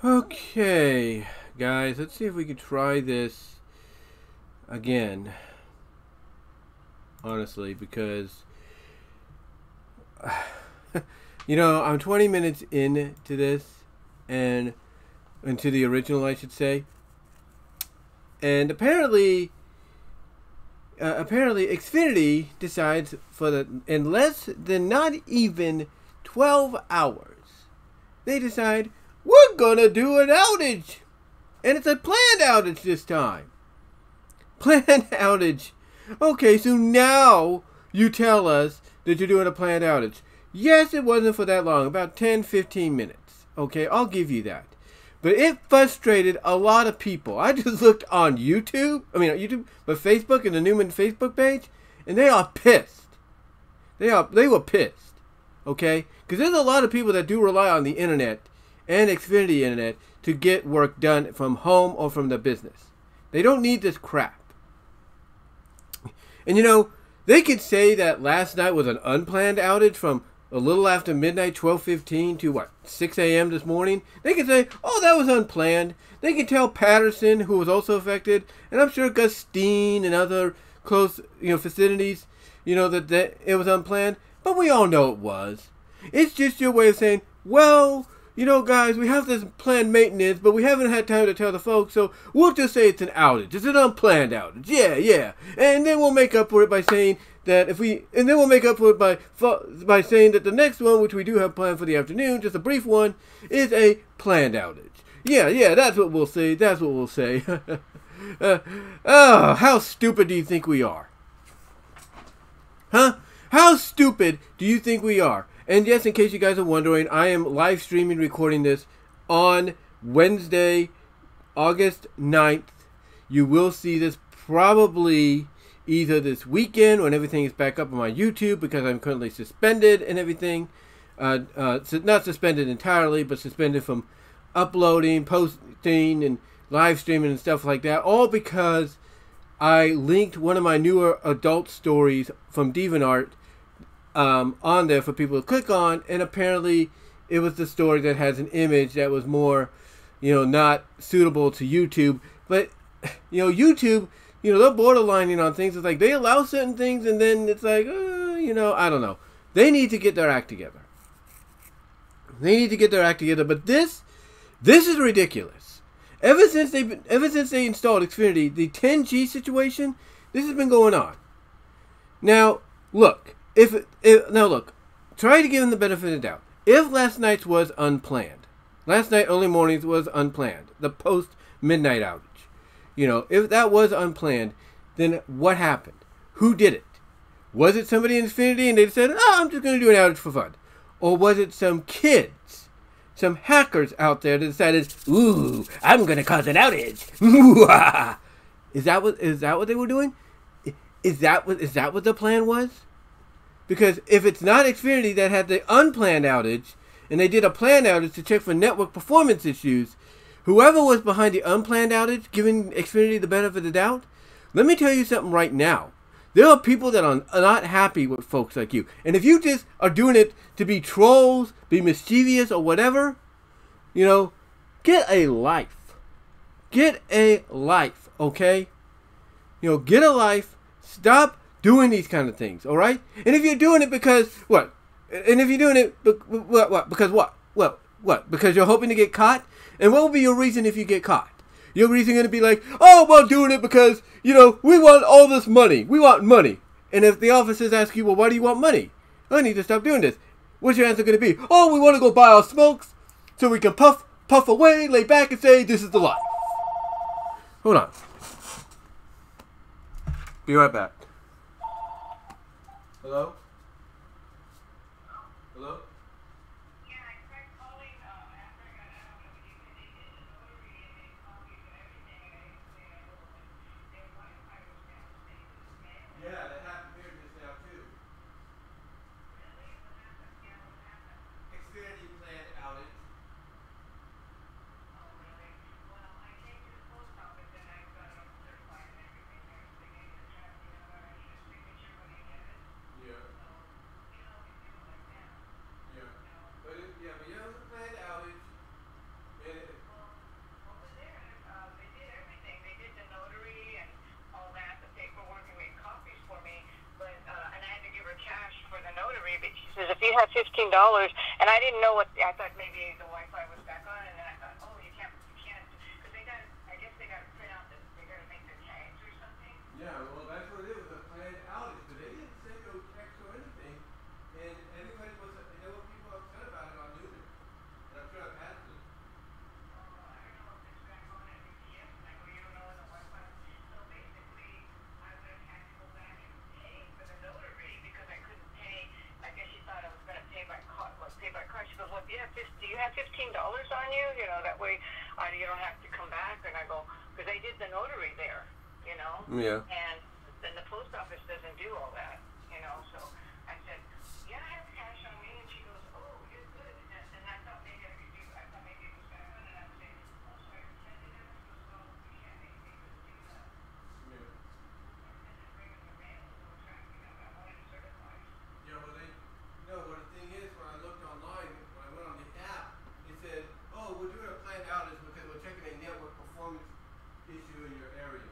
Okay, guys, let's see if we can try this again. Honestly, because I'm 20 minutes into this, and into the original, I should say, and apparently, Xfinity decides in less than not even 12 hours, they decide we're gonna do an outage, and it's a planned outage this time. Planned outage. Okay, so now you tell us that you're doing a planned outage. Yes, it wasn't for that long, about 10, 15 minutes. Okay, I'll give you that. But it frustrated a lot of people. I just looked on YouTube, not YouTube, but Facebook and the Newman Facebook page, and they are pissed. They were pissed. Okay? Because there's a lot of people that do rely on the internet and Xfinity internet to get work done from home or from the business. They don't need this crap. And they could say that last night was an unplanned outage from a little after midnight, 12:15 to 6 a.m. this morning. They could say, oh, that was unplanned. They could tell Patterson, who was also affected, and I'm sure Gustine and other close, vicinities, that it was unplanned. But we all know it was. It's just your way of saying, well, guys, we have this planned maintenance, but we haven't had time to tell the folks, so we'll just say it's an outage. It's an unplanned outage. Yeah. And then we'll make up for it by saying that by saying that the next one, which we do have planned for the afternoon, just a brief one, is a planned outage. Yeah, that's what we'll say. Oh, how stupid do you think we are? Huh? How stupid do you think we are? And yes, in case you guys are wondering, I am live streaming, recording this on Wednesday, August 9th. You will see this probably either this weekend when everything is back up on my YouTube, because I'm currently suspended and everything. Not suspended entirely, but suspended from uploading, posting, and live streaming and stuff like that. All because I linked one of my newer adult stories from DeviantArt on there for people to click on, and apparently it was the story that has an image that was more, not suitable to YouTube. But, YouTube, they're borderlining on things. It's like they allow certain things, and then it's like, I don't know. They need to get their act together. But this is ridiculous. Ever since they installed Xfinity, the 10G situation, this has been going on. Now, look. Try to give them the benefit of the doubt. If last night's was unplanned, last night early mornings was unplanned, the post midnight outage, if that was unplanned, then what happened? Who did it? Was it somebody in Xfinity and they said, I'm just going to do an outage for fun? Or was it some kids, some hackers out there that decided, ooh, I'm going to cause an outage? Is that what they were doing? Is that what the plan was? Because if it's not Xfinity that had the unplanned outage, and they did a planned outage to check for network performance issues, whoever was behind the unplanned outage, giving Xfinity the benefit of the doubt, let me tell you something right now. There are people that are not happy with folks like you. And if you just are doing it to be trolls, be mischievous, or whatever, get a life. Get a life, okay? Get a life. Stop doing these kind of things, all right? And if you're doing it because what? And if you're doing it what? Because what? What? Because you're hoping to get caught? And what will be your reason if you get caught? Your reason going to be like, oh, well, doing it because, we want all this money. We want money. And if the officers ask you, well, why do you want money? I need to stop doing this. What's your answer going to be? Oh, we want to go buy our smokes so we can puff away, lay back, and say, this is the life. Hold on. Be right back. Hello? Hello? Yeah, I tried calling after I got out of the they did the notary and they copied and everything and they wanted I was downstate to the mail. Yeah, that happened here just now too. Really? What happened? Yeah, what happened? Xfinity planned outage. Oh, really? Well, I came to the post office and I got it all certified and everything. They gave me the check, the signature when I get it. Yeah. and I didn't know what. I thought maybe the Wi-Fi was back on, and then I thought, oh, you can't, because they got. I guess they got to print out they got to make the tags or something. Yeah, well, that's what it was, a planned outage, but they didn't send no text or anything, and everybody was, there were people upset about it on Newman, and I'm sure I've had to. I don't know if it's back on at UPS, and I go, you don't know when the Wi-Fi. So basically, I would have had to go back and pay for the notary because I couldn't pay. I guess she thought I was going to pay by card. Pay by card. She goes, well, do you have $15 on you? You know, that way you don't have to come back. And I go, because they did the notary there, you know. Yeah. And then the post office doesn't do all that, you know. So I said, yeah, I have cash on me. And she goes, oh, you're good. And I thought maybe I could do. I thought maybe it was back on. And I was saying, oh, so I can send it in. She goes, well, we can't make me do that. Yeah. And then bring in the mail. So tracking them. I wanted it certified. Yeah, well, well, the thing is, when I looked online, when I went on the app, it said, oh, we're doing a planned outage because we're checking a network performance issue in your area.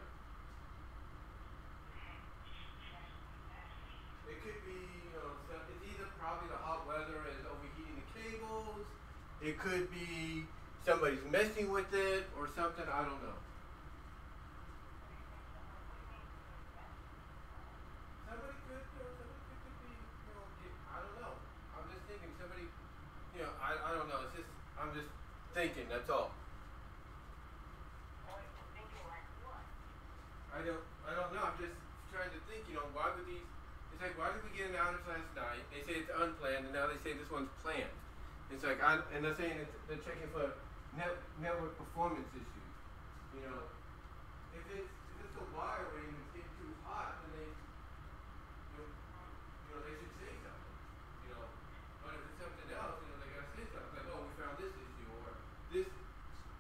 It could be, it's either probably the hot weather is overheating the cables, it could be somebody's messing with it or something, I don't know. Somebody could be, I don't know. I'm just thinking somebody, I don't know. It's just, I'm just thinking, that's all. I don't know. I'm just trying to think, why would these, it's like, why did we get an outage last night? They say it's unplanned, and now they say this one's planned. It's like, and they're saying they're checking for network performance issues. If it's a wire ring that's getting too hot, then they should say something, But if it's something else, they gotta say something like, oh, we found this issue,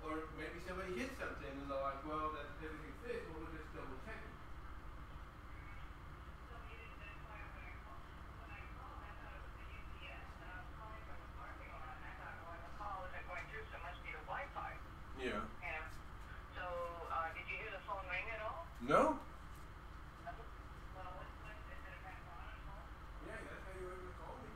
or maybe somebody hit something, and they're like, well, that's everything fixed. Well, we'll just double check it. So you didn't. That's why when I called, I thought it was the UPS, and I was calling from the parking lot, and I thought, well, the call isn't going through, so it must be the Wi-Fi. Yeah. Yeah. So did you hear the phone ring at all? No. Well, what is it back on at all? Yeah, that's how you were able to call me.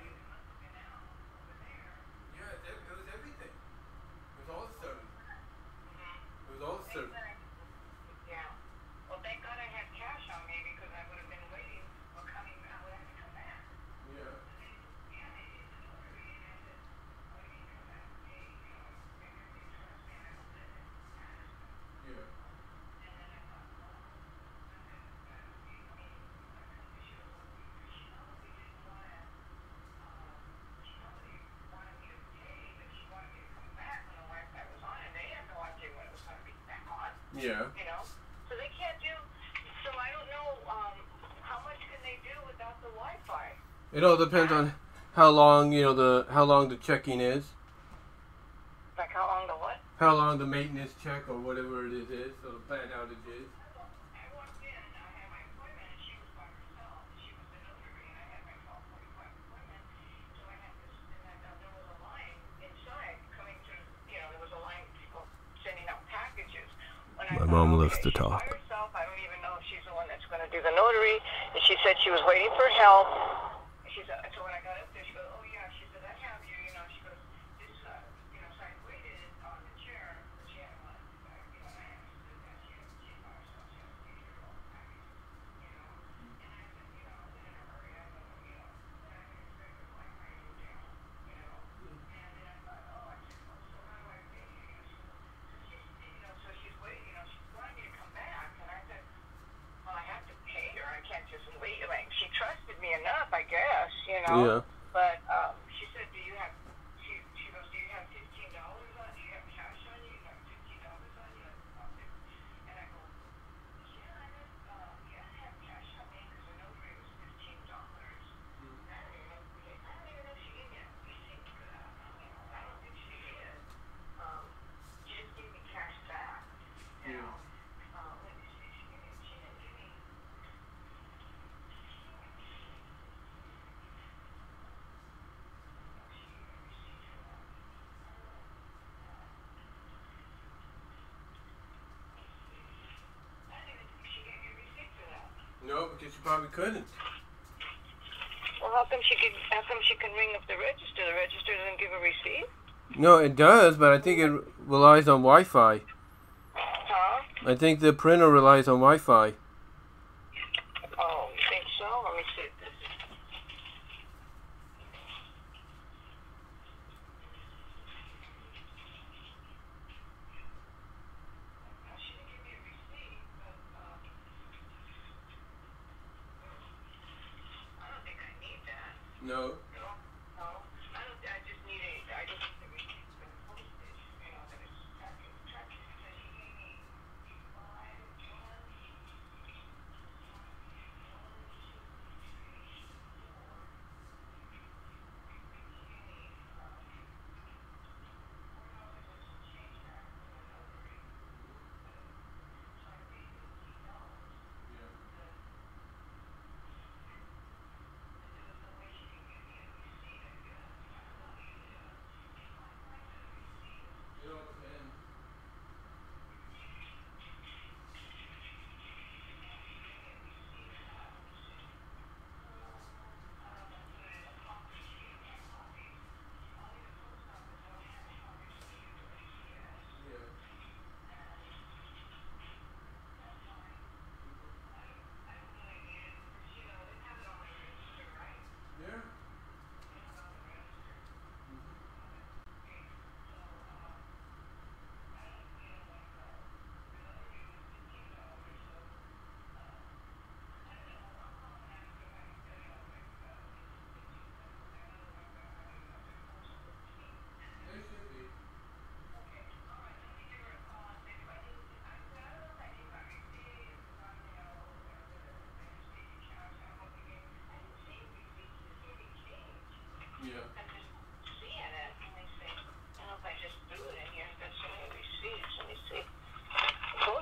It must have been out over there. Yeah, it was everything. It was all sudden. It was all sudden. Yeah. Well, thank God I had cash on me because I would have been waiting or coming. I would have to come back. Yeah. Yeah, they did the notary, and I said, "Oh, you mean come back? Hey, maybe they trust me, and I don't live in Madison." Yeah. And then I thought, well, I said, I mean, I couldn't be sure what she probably didn't want to. She probably wanted me to pay, but she wanted me to come back when the Wi-Fi was on, and they had no idea when it was going to be back on. Yeah. So they can't do. So I don't know. How much can they do without the Wi-Fi? It all depends on how long how long the checking is. Like how long the what? How long the maintenance check or whatever it is, or the planned outage is. I walked in. I had my appointment, and she was by herself. She was the notary, and I had my 12:45 appointment. So I had this, and there was a line inside coming to. There was a line of people sending out packages. My mom loves to talk. By herself. I don't even know if she's the one that's going to do the notary. And she said she was waiting for help. So when I got up there, she goes, "Oh yeah," she said, "I have you." She goes, "This, so I waited on the chair, but she hadn't wanted to back. And I understood that she by herself, she has to take care of all the packages, And I said, I was in a hurry. I go, and I didn't expect the Wi-Fi to go down, And then I thought, oh, I said, oh, so how do I pay you? So she's waiting. She wanted me to come back, and I said, well, I have to pay her. I can't just wait. Like she trusted me enough, I guess, Yeah. But she said, "Do you have?" She goes, "Do you have $15 on? Do you have cash on you? You have $15 on you?" And I go, "Yeah, I have cash on me because the notary was $15." I don't even know if she gave me a receipt for that. I don't think she did. She just gave me cash back. Let me see. She didn't give me. No, because you probably couldn't. Well, Well, how come she can ring up the register? The register doesn't give a receipt? No, it does, but I think it relies on Wi-Fi. Huh? I think the printer relies on Wi-Fi. Oh, you think so? Let me see this. She didn't give me a receipt, but I don't think I need that. No. No. I just need the receipt for the postage. You know, that it's tracking. Because she gave me 5, 1,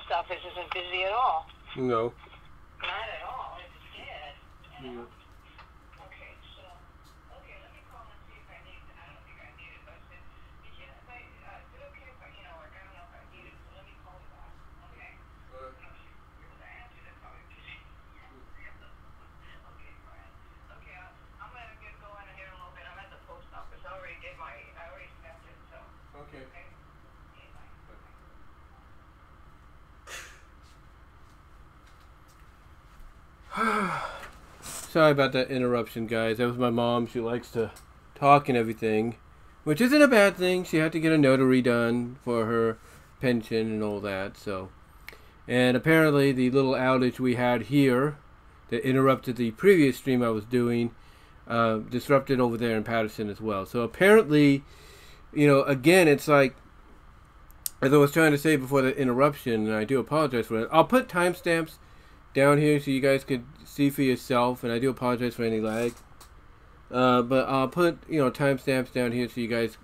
office isn't busy at all. No. Not at all. It's dead. Yeah. Okay, so, let me call and see if I need it. I don't think I need it, but I said, is it okay if I, I don't know if I need it, so let me call you back. Okay? No, you're going to answer that probably. Okay, Brian. Okay, I'm going to get going here in a little bit. I'm at the post office. I already spent it, so. Okay. Sorry about that interruption, guys. That was my mom. She likes to talk and everything, which isn't a bad thing. She had to get a notary done for her pension and all that. So, and apparently the little outage we had here that interrupted the previous stream I was doing disrupted over there in Patterson as well. So apparently, again, it's like, as I was trying to say before the interruption, and I do apologize for it. I'll put timestamps down here so you guys could see for yourself, and I do apologize for any lag. But I'll put timestamps down here so you guys,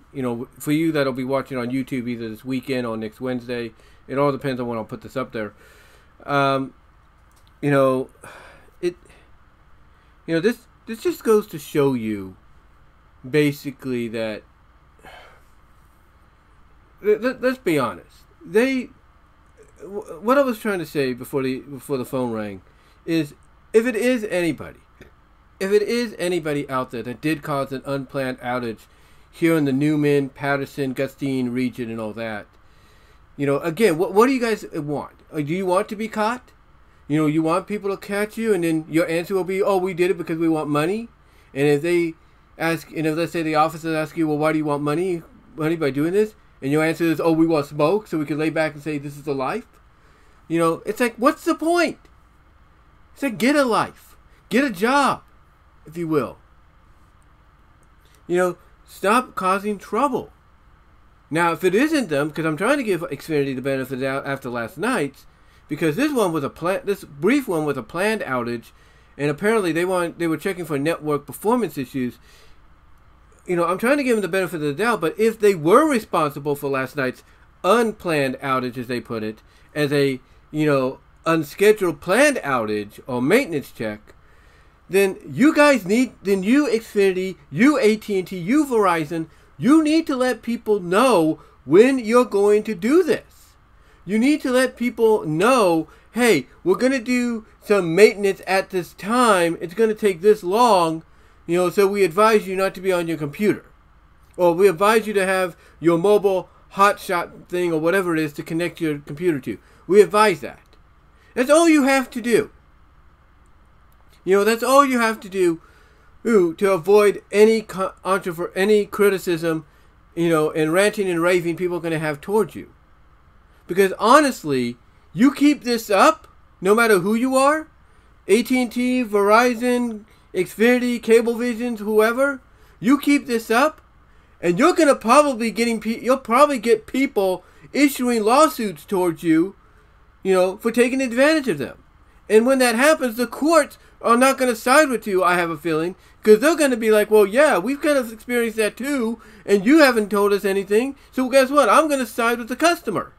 for you that'll be watching on YouTube either this weekend or next Wednesday. It all depends on when I'll put this up there. This just goes to show you, basically, that let's be honest. What I was trying to say before the phone rang is, if it is anybody out there that did cause an unplanned outage here in the Newman, Patterson, Gustine region and all that, again, what do you guys want? Do you want to be caught? You want people to catch you, and then your answer will be, oh, we did it because we want money. And if they ask, if let's say the officers ask you, well, why do you want money by doing this? And your answer is, oh, we want smoke so we can lay back and say this is a life. It's like, what's the point? It's like, get a life. Get a job, if you will. Stop causing trouble. Now, if it isn't them, because I'm trying to give Xfinity the benefit of the doubt after last night's, because this brief one was a planned outage, and apparently they were checking for network performance issues. I'm trying to give them the benefit of the doubt, but if they were responsible for last night's unplanned outage, as they put it, as a, unscheduled planned outage or maintenance check, then you Xfinity, you AT&T, you Verizon, you need to let people know when you're going to do this. You need to let people know, hey, we're going to do some maintenance at this time. It's going to take this long. You know, so we advise you not to be on your computer. Or we advise you to have your mobile hotshot thing or whatever it is to connect your computer to. We advise that. That's all you have to do. You know, that's all you have to do to avoid any criticism, you know, and ranting and raving people are going to have towards you. Because honestly, you keep this up, no matter who you are, AT&T, Verizon, Xfinity, Cablevision, whoever, you keep this up, and you're going to probably you'll probably get people issuing lawsuits towards you, you know, for taking advantage of them. And when that happens, the courts are not going to side with you, I have a feeling, because they're going to be like, well, yeah, we've kind of experienced that too, and you haven't told us anything, so guess what? I'm going to side with the customer.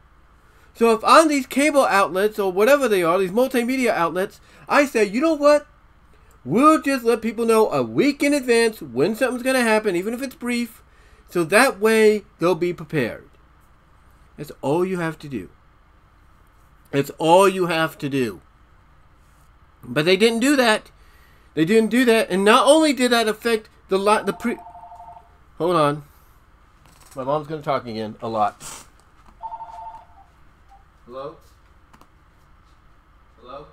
So if on these cable outlets, or whatever they are, these multimedia outlets, I say, you know what? We'll just let people know a week in advance when something's going to happen, even if it's brief, so that way they'll be prepared. That's all you have to do. That's all you have to do. But they didn't do that. They didn't do that. And not only did that affect Hold on. My mom's going to talk again a lot. Hello? Hello?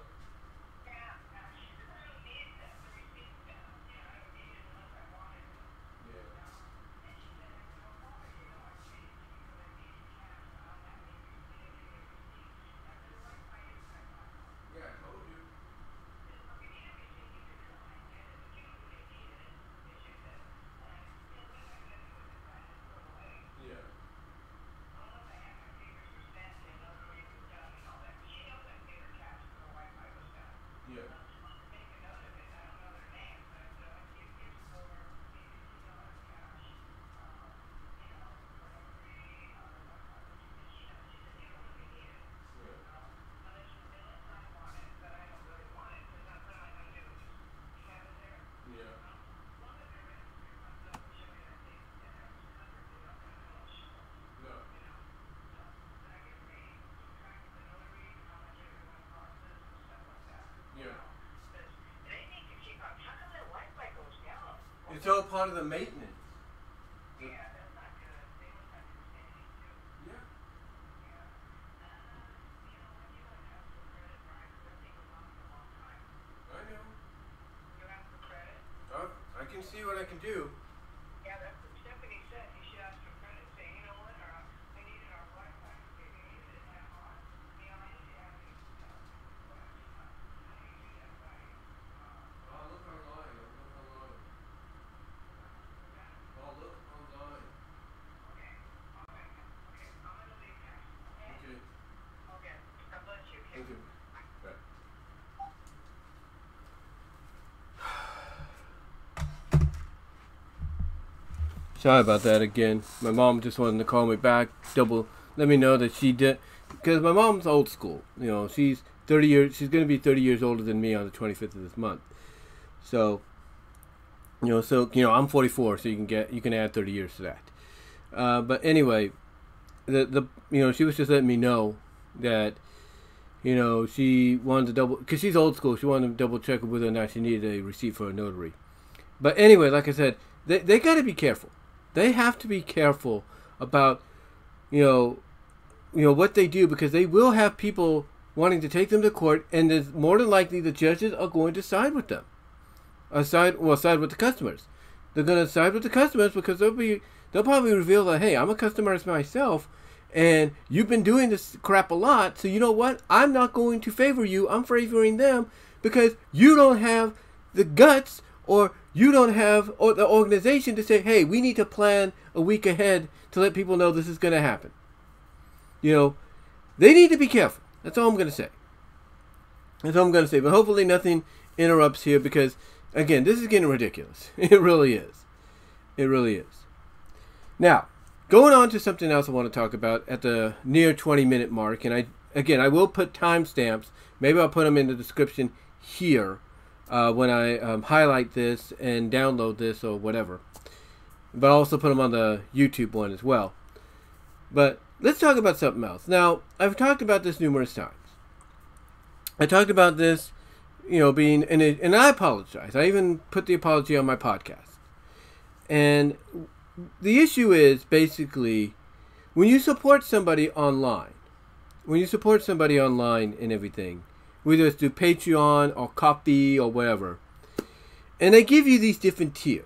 It's all part of the maintenance. Yeah, that's not good. They must understand it too. Yeah. You don't ask for credit, right? That thing goes on for a long time. I know. You ask for credit? Oh, I can see what I can do. Yeah, that's what Stephanie said. You should ask for credit. Say, you know what? We needed our Wi-Fi. We needed it that hot. You know, I need to have it. How do you do that, right? I'll look online. I'll look online. Okay. All right. Okay. I'm going to leave now. Okay? Okay. God bless you. Thank you. Right. Sorry about that again. My mom just wanted to call me back, let me know that she did, because my mom's old school. You know, she's 30 years, she's going to be 30 years older than me on the 25th of this month. So, I'm 44, so you can add 30 years to that. But anyway, she was just letting me know that, she wanted to because she's old school, she wanted to double check whether or not she needed a receipt for a notary. But anyway, like I said, they got to be careful. They have to be careful about, what they do, because they will have people wanting to take them to court, and there's more than likely the judges are going to side with them. Side with the customers. They're going to side with the customers because they'll probably reveal that, hey, I'm a customer myself, and you've been doing this crap a lot, so you know what? I'm not going to favor you. I'm favoring them because you don't have the guts, or you don't have the organization to say, hey, we need to plan a week ahead to let people know this is going to happen. They need to be careful. That's all I'm going to say. That's all I'm going to say. But hopefully nothing interrupts here, because again, this is getting ridiculous. It really is. It really is. Now, going on to something else I want to talk about at the near 20-minute mark, and I will put timestamps. Maybe I'll put them in the description here when I highlight this and download this or whatever. But I'll also put them on the YouTube one as well. But let's talk about something else. Now, I've talked about this numerous times. I talked about this being and I apologize. I even put the apology on my podcast. And the issue is basically when you support somebody online, and everything, whether it's through Patreon or Ko-fi or whatever, and they give you these different tiers.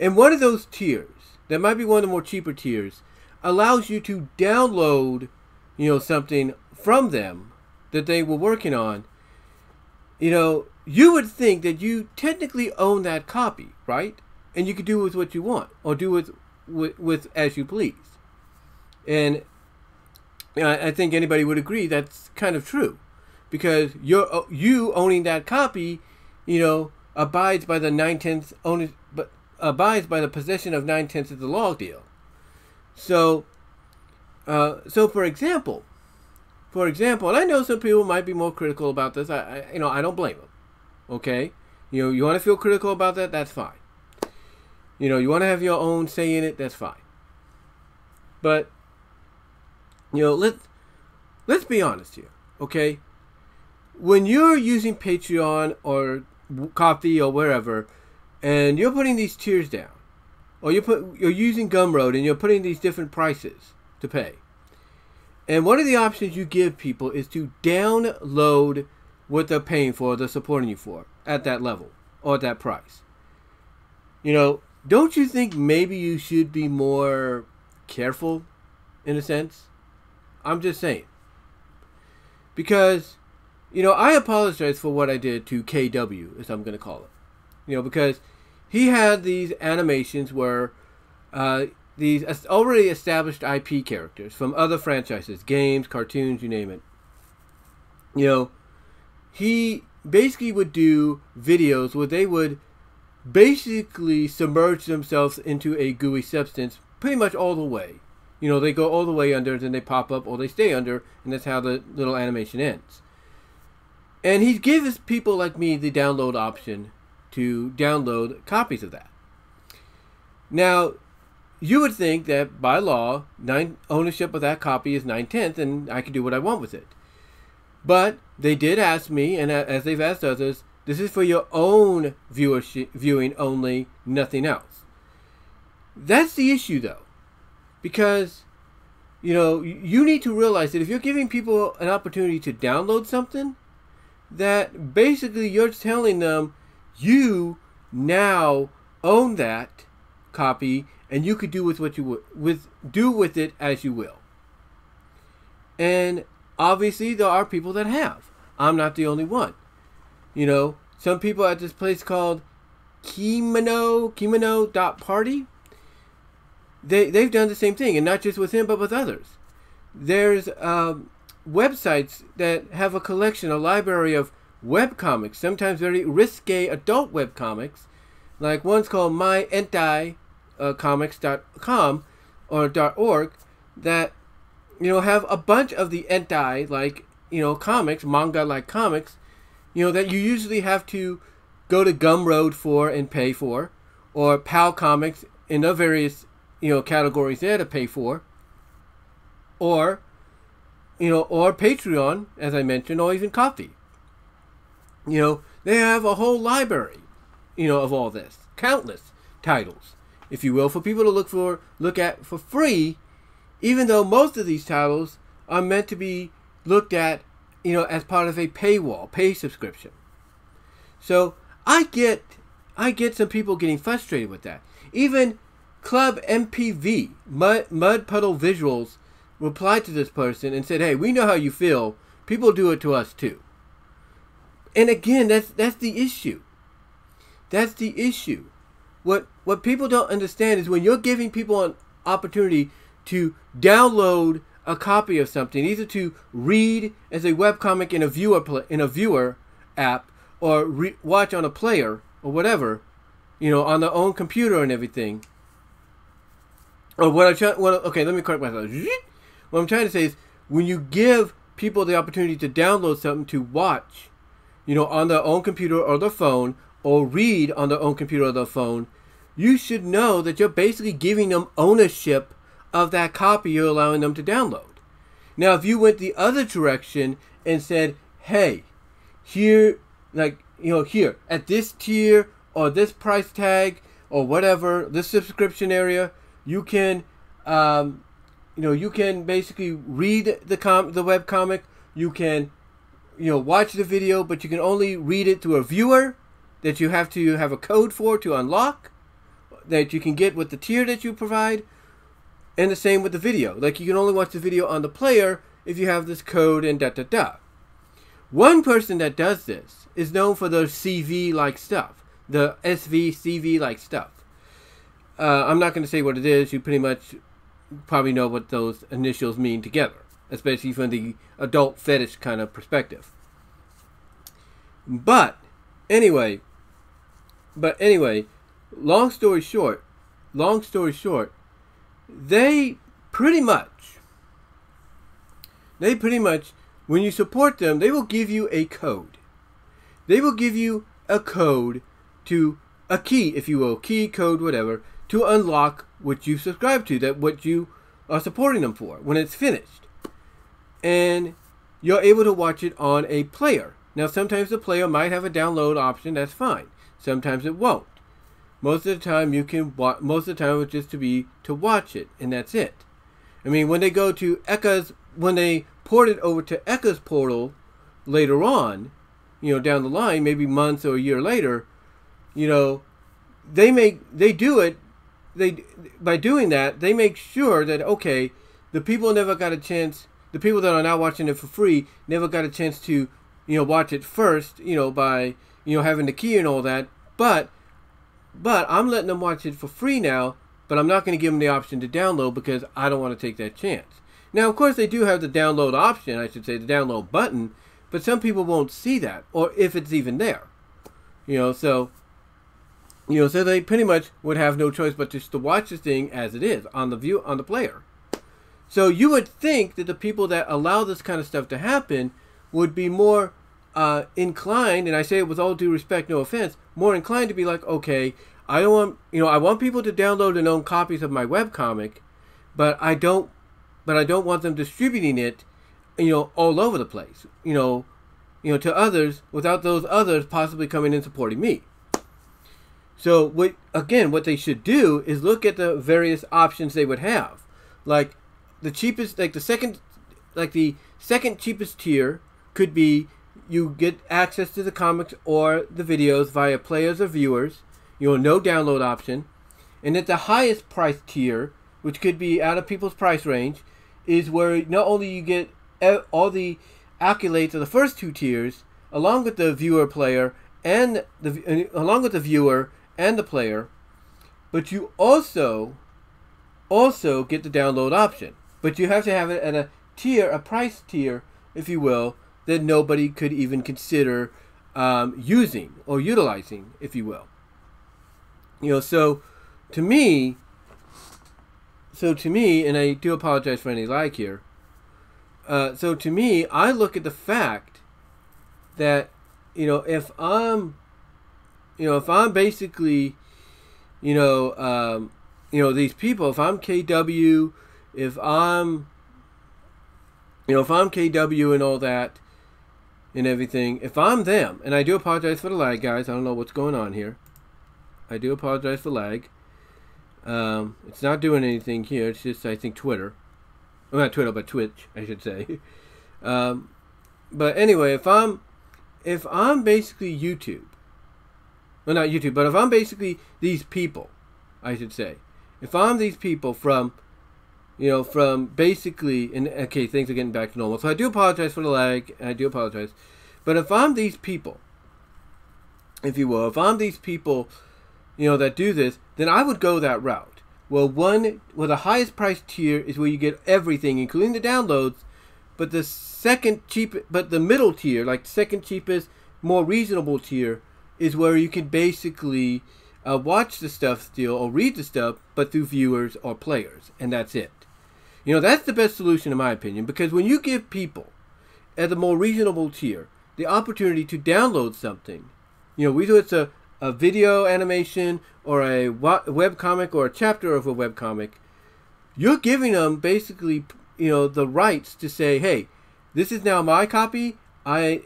And one of those tiers, that might be one of the more cheaper tiers, allows you to download, something from them that they were working on. You would think that you technically own that copy, right? And you could do with what you want, or do with as you please. And I think anybody would agree that's kind of true, because you owning that copy, abides by the abides by the possession of 9/10 of the law deal. So for example, and I know some people might be more critical about this. I don't blame them. Okay, you want to feel critical about that? That's fine. You want to have your own say in it? That's fine. But let's be honest here, okay? When you're using Patreon or Ko-fi or wherever, and you're putting these tiers down, or you're using Gumroad and you're putting these different prices to pay, and one of the options you give people is to download what they're paying for, they're supporting you for, at that level or at that price. Don't you think maybe you should be more careful, in a sense? I'm just saying. Because, I apologize for what I did to KW, as I'm going to call it. Because he had these animations where these already established IP characters from other franchises, games, cartoons, you name it. He basically would do videos where they would basically submerge themselves into a gooey substance pretty much all the way. They go all the way under, then they pop up, or they stay under, and that's how the little animation ends. And he gives people like me the download option to download copies of that. Now, you would think that by law, ownership of that copy is 9/10, and I can do what I want with it. But they did ask me, and as they've asked others, this is for your own viewing only, nothing else. That's the issue, though. Because, you need to realize that if you're giving people an opportunity to download something, that basically you're telling them you now own that copy and you could do with what you do with it as you will. And obviously there are people that have. I'm not the only one. Some people at this place called Kimono.party, they've done the same thing, and not just with him, but with others. There's websites that have a collection, a library of webcomics, sometimes very risque adult webcomics, like one's called myenticomics.com or .org, that have a bunch of the enti like comics, manga like comics, that you usually have to go to Gumroad for and pay for, or PAL Comics in the various categories there to pay for, or or Patreon, as I mentioned, or even Ko-fi. They have a whole library, of all this, countless titles, if you will, for people to look at for free, even though most of these titles are meant to be looked at, as part of a pay subscription. So I get some people getting frustrated with that. Even Club MPV, Mud Puddle Visuals, replied to this person and said, hey, we know how you feel. People do it to us too. And again, that's the issue. That's the issue. What people don't understand is when you're giving people an opportunity to download a copy of something, either to read as a webcomic in a viewer app, or watch on a player or whatever, on their own computer and everything. Or okay, let me correct myself. What I'm trying to say is, when you give people the opportunity to download something to watch, on their own computer or their phone, or read on their own computer or their phone, you should know that you're basically giving them ownership of that copy you're allowing them to download. Now, if you went the other direction and said, hey, here like, here at this tier or this price tag or whatever, this subscription area, you can, you can basically read the web comic. You can, watch the video, but you can only read it through a viewer that you have to have a code for to unlock, that you can get with the tier that you provide, and the same with the video. Like, you can only watch the video on the player if you have this code and da-da-da. One person that does this is known for the CV-like stuff, the SV-CV-like stuff. I'm not going to say what it is. You pretty much probably know what those initials mean together, especially from the adult fetish kind of perspective. But anyway, long story short, they pretty much, when you support them, they will give you a code. They will give you a code to a key, if you will, key, code, whatever, to unlock what you subscribe to, that what you are supporting them for when it's finished. And you're able to watch it on a player. Now, sometimes the player might have a download option. That's fine. Sometimes it won't. Most of the time, most of the time, it's just to watch it, and that's it. I mean, when they go to Eka's, when they port it over to Eka's portal later on, down the line, maybe months or a year later, by doing that, they make sure that, okay, the people never got a chance, the people that are now watching it for free never got a chance to, watch it first, by, having the key and all that, but I'm letting them watch it for free now, but I'm not going to give them the option to download because I don't want to take that chance. Now, of course, they do have the download option, I should say, the download button, but some people won't see that, or if it's even there. So they pretty much would have no choice but just to watch the thing as it is on the player. So you would think that the people that allow this kind of stuff to happen would be more inclined, and I say it with all due respect, no offense, more inclined to be like, okay, I want people to download and own copies of my webcomic, but I don't want them distributing it, all over the place, to others without those others possibly coming and supporting me. So what they should do is look at the various options they would have, like the cheapest, like the second cheapest tier could be you get access to the comics or the videos via players or viewers, no download option. And at the highest price tier, which could be out of people's price range, is where not only you get all the accolades of the first two tiers, along with the viewer player and along with the viewer and the player, but you also get the download option. But you have to have it at a price tier, if you will, that nobody could even consider using or utilizing, if you will. So to me, and I do apologize for any lag here. So to me, I look at the fact that, if I'm basically, these people, if I'm KW, if I'm KW and all that and everything, if I'm them, and I do apologize for the lag, guys. I don't know what's going on here. I do apologize for lag. It's not doing anything here. It's just, I think, Twitter. Well, not Twitter, but Twitch, I should say. But anyway, if I'm basically YouTube, well, not YouTube, but if I'm basically these people, I should say, if I'm these people from basically, and okay, things are getting back to normal. So I do apologize for the lag. I do apologize. But if I'm these people, if you will, if I'm these people, that do this, then I would go that route. Well, the highest price tier is where you get everything, including the downloads. But the middle tier, like the second cheapest, more reasonable tier, is where you can basically watch the stuff still or read the stuff, but through viewers or players, and that's it. That's the best solution in my opinion, because when you give people at the more reasonable tier the opportunity to download something, whether it's a video animation or a webcomic or a chapter of a webcomic, you're giving them basically, the rights to say, hey, this is now my copy. I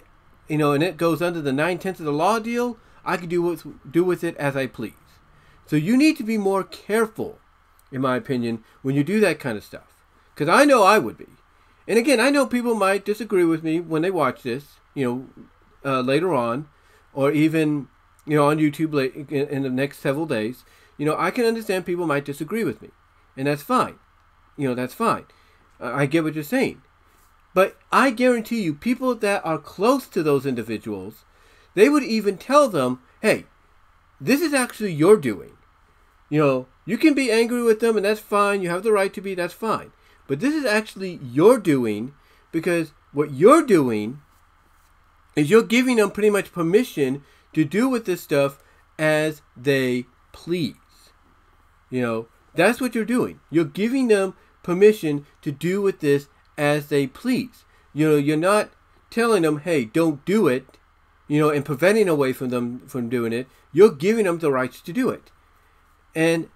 and it goes under the 9/10 of the law deal, I can do with it as I please. So you need to be more careful, in my opinion, when you do that kind of stuff. Because I know I would be. And again, I know people might disagree with me when they watch this, later on, or even, on YouTube in the next several days. I can understand people might disagree with me. And that's fine. That's fine. I get what you're saying. But I guarantee you, people that are close to those individuals, they would even tell them, hey, this is actually your doing. You can be angry with them, and that's fine. You have the right to be, that's fine. But this is actually your doing, because what you're doing is you're giving them pretty much permission to do with this stuff as they please. That's what you're doing. You're giving them permission to do with this as they please. You're not telling them, hey, don't do it, and preventing away from them from doing it. You're giving them the rights to do it. And,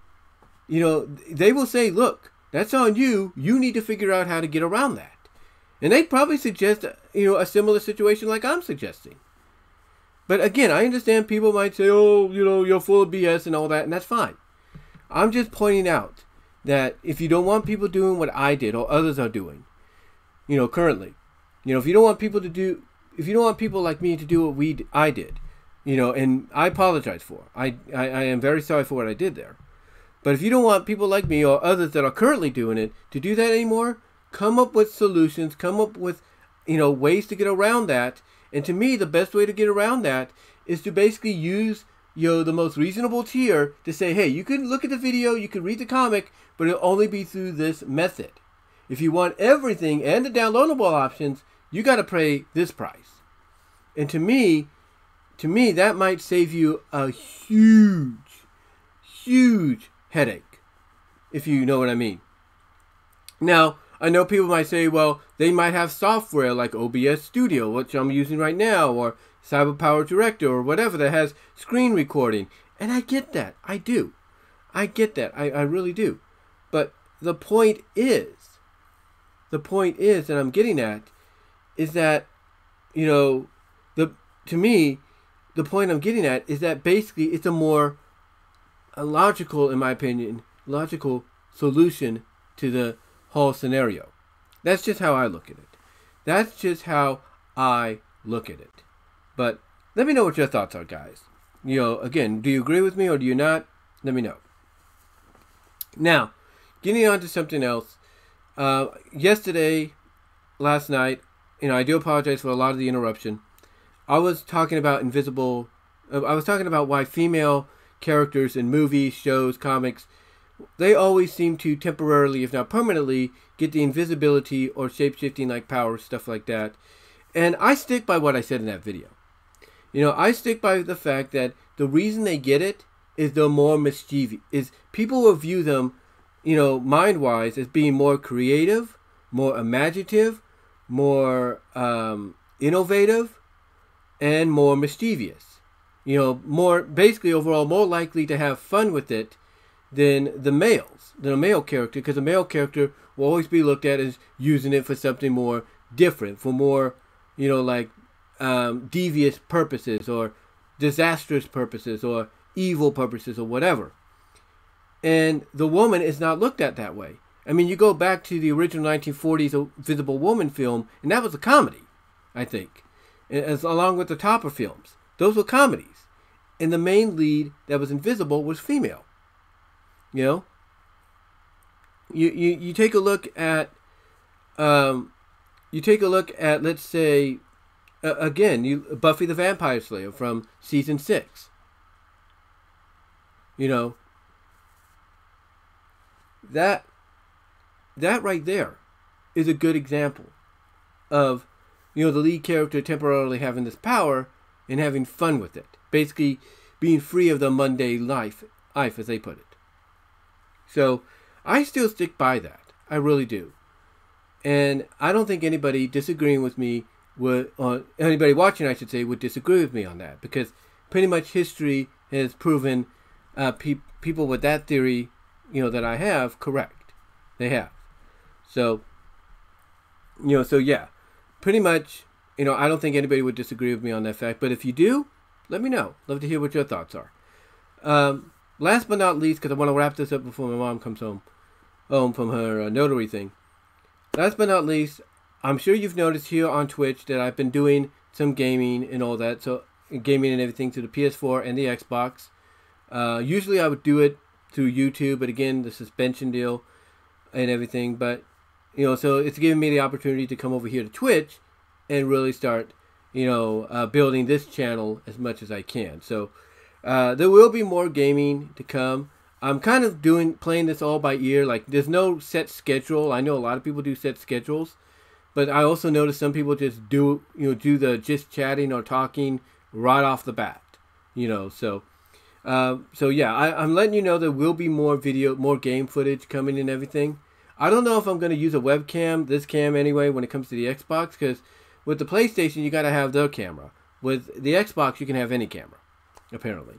they will say, look, that's on you. You need to figure out how to get around that. And they'd probably suggest, a similar situation like I'm suggesting. But again, I understand people might say, oh, you're full of BS and all that, and that's fine. I'm just pointing out that if you don't want people doing what I did or others are doing, currently, if you don't want people like me to do what I did, and I apologize for, I am very sorry for what I did there. But if you don't want people like me or others that are currently doing it to do that anymore, come up with solutions, come up with, ways to get around that. And to me, the best way to get around that is to basically use, the most reasonable tier to say, hey, you can look at the video, you can read the comic, but it'll only be through this method. If you want everything and the downloadable options, you got to pay this price. And to me, that might save you a huge headache, if you know what I mean. Now, I know people might say, well, they might have software like OBS Studio, which I'm using right now, or CyberPower Director, or whatever that has screen recording. And I get that. I do. I get that. I really do. But the point is that I'm getting at is that, to me, the point I'm getting at is that basically it's a logical, in my opinion, logical solution to the whole scenario. That's just how I look at it. That's just how I look at it. But let me know what your thoughts are, guys. Again, do you agree with me or do you not? Let me know. Now, getting on to something else. Last night, I do apologize for a lot of the interruption. I was talking about why female characters in movies, shows, comics, they always seem to temporarily, if not permanently, get the invisibility or shape-shifting like powers, stuff like that. And I stick by what I said in that video. I stick by the fact that the reason they get it is they're more mischievous. People will view them, mind-wise, as being more creative, more imaginative, more innovative, and more mischievous. More, basically overall, more likely to have fun with it than a male character, because a male character will always be looked at as using it for something more different, for more, devious purposes or disastrous purposes or evil purposes or whatever. And the woman is not looked at that way. I mean, you go back to the original 1940s Invisible Woman film, and that was a comedy, I think, along with the Topper films. Those were comedies. And the main lead that was invisible was female. You take a look at, let's say, Buffy the Vampire Slayer from season 6. That right there is a good example of, the lead character temporarily having this power and having fun with it. Basically being free of the mundane life, as they put it. So I still stick by that. I really do. And I don't think anybody disagreeing with me anybody watching, I should say, would disagree with me on that. Because pretty much history has proven people with that theory, that I have, correct. They have. So, yeah. Pretty much, I don't think anybody would disagree with me on that fact. But if you do, let me know. Love to hear what your thoughts are. Last but not least, because I want to wrap this up before my mom comes home from her notary thing. Last but not least, I'm sure you've noticed here on Twitch that I've been doing some gaming and all that. So gaming and everything to the PS4 and the Xbox. Usually I would do it through YouTube, but again, the suspension deal and everything. But, so it's giving me the opportunity to come over here to Twitch and really start, building this channel as much as I can. So there will be more gaming to come. I'm kind of playing this all by ear. Like, there's no set schedule. I know a lot of people do set schedules, but I also notice some people just do the just chatting or talking right off the bat. So yeah, I'm letting you know there will be more game footage coming and everything. I don't know if I'm going to use a webcam, this cam anyway, when it comes to the Xbox, because with the PlayStation, you got to have their camera. With the Xbox, you can have any camera, apparently.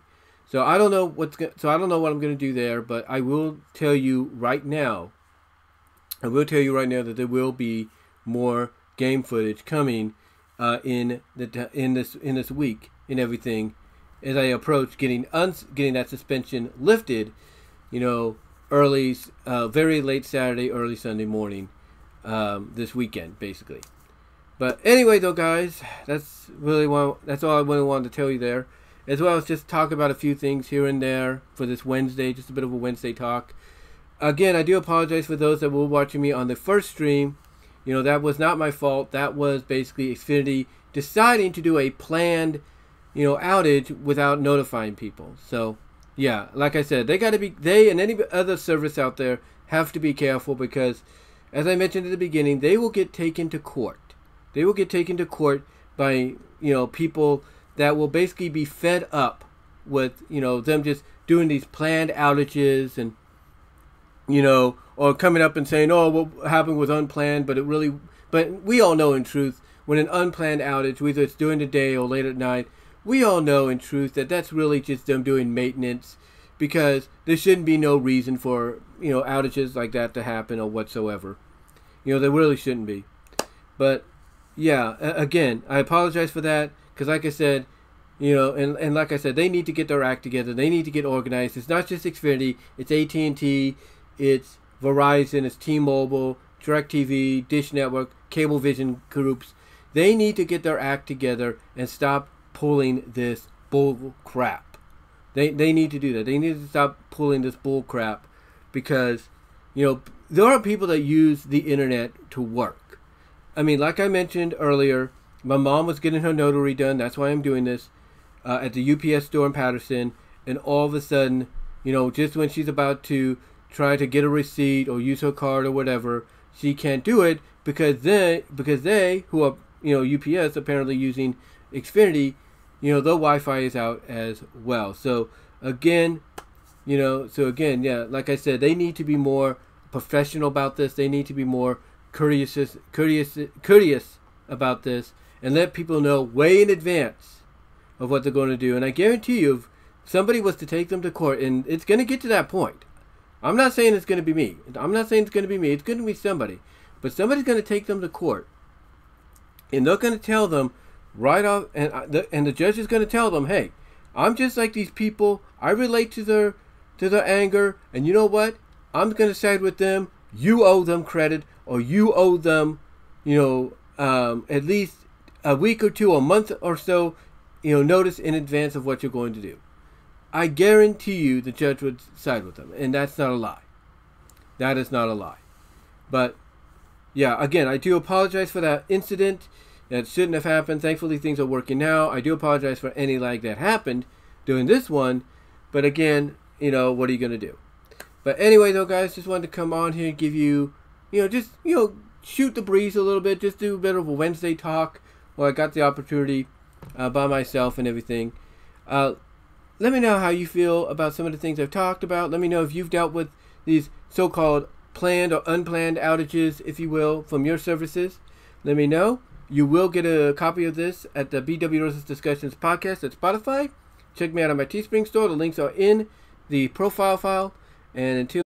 So I don't know what I'm going to do there, but I will tell you right now. That there will be more game footage coming in this week and everything, as I approach getting that suspension lifted, early, very late Saturday, early Sunday morning, this weekend, basically. But anyway, though, guys, that's all I really wanted to tell you there. As well as just talk about a few things here and there for this Wednesday, just a bit of a Wednesday talk. Again, I do apologize for those that were watching me on the first stream. That was not my fault. That was basically Xfinity deciding to do a planned, outage without notifying people. So, yeah, like I said, they and any other service out there have to be careful because, as I mentioned at the beginning, they will get taken to court. They will get taken to court by, people that will basically be fed up with, them just doing these planned outages and, or coming up and saying, oh, what happened was unplanned, but we all know in truth, when an unplanned outage, whether it's during the day or late at night, we all know in truth that that's really just them doing maintenance, because there shouldn't be no reason for, outages like that to happen or whatsoever. There really shouldn't be. But, yeah, again, I apologize for that. Because like I said, and like I said, they need to get their act together. They need to get organized. It's not just Xfinity. It's AT&T. It's Verizon. It's T-Mobile, DirecTV, Dish Network, Cablevision groups. They need to get their act together and stop pulling this bull crap. They need to do that. They need to stop pulling this bull crap because, there are people that use the internet to work. I mean, like I mentioned earlier, my mom was getting her notary done. That's why I'm doing this at the UPS store in Patterson. And all of a sudden, just when she's about to try to get a receipt or use her card or whatever, she can't do it because they who are UPS apparently using Xfinity, their Wi-Fi is out as well. So again, yeah, like I said, they need to be more professional about this. They need to be more courteous about this. And let people know way in advance of what they're going to do. And I guarantee you, if somebody was to take them to court, and it's going to get to that point. I'm not saying it's going to be me. It's going to be somebody. But somebody's going to take them to court. And they're going to tell them right off, and the judge is going to tell them, hey, I'm just like these people. I relate to their anger. And you know what? I'm going to side with them. You owe them credit, or you owe them, at least a week or two, a month or so, notice in advance of what you're going to do. I guarantee you the judge would side with them. And that's not a lie. That is not a lie. But, yeah, again, I do apologize for that incident. That shouldn't have happened. Thankfully, things are working now. I do apologize for any lag that happened during this one. But again, what are you going to do? But anyway, though, guys, just wanted to come on here and give you, shoot the breeze a little bit. Just do a bit of a Wednesday talk. Well, I got the opportunity by myself and everything. Let me know how you feel about some of the things I've talked about. Let me know if you've dealt with these so-called planned or unplanned outages, if you will, from your services. Let me know. You will get a copy of this at the BW Roses Discussions podcast at Spotify. Check me out on my Teespring store. The links are in the profile file. And until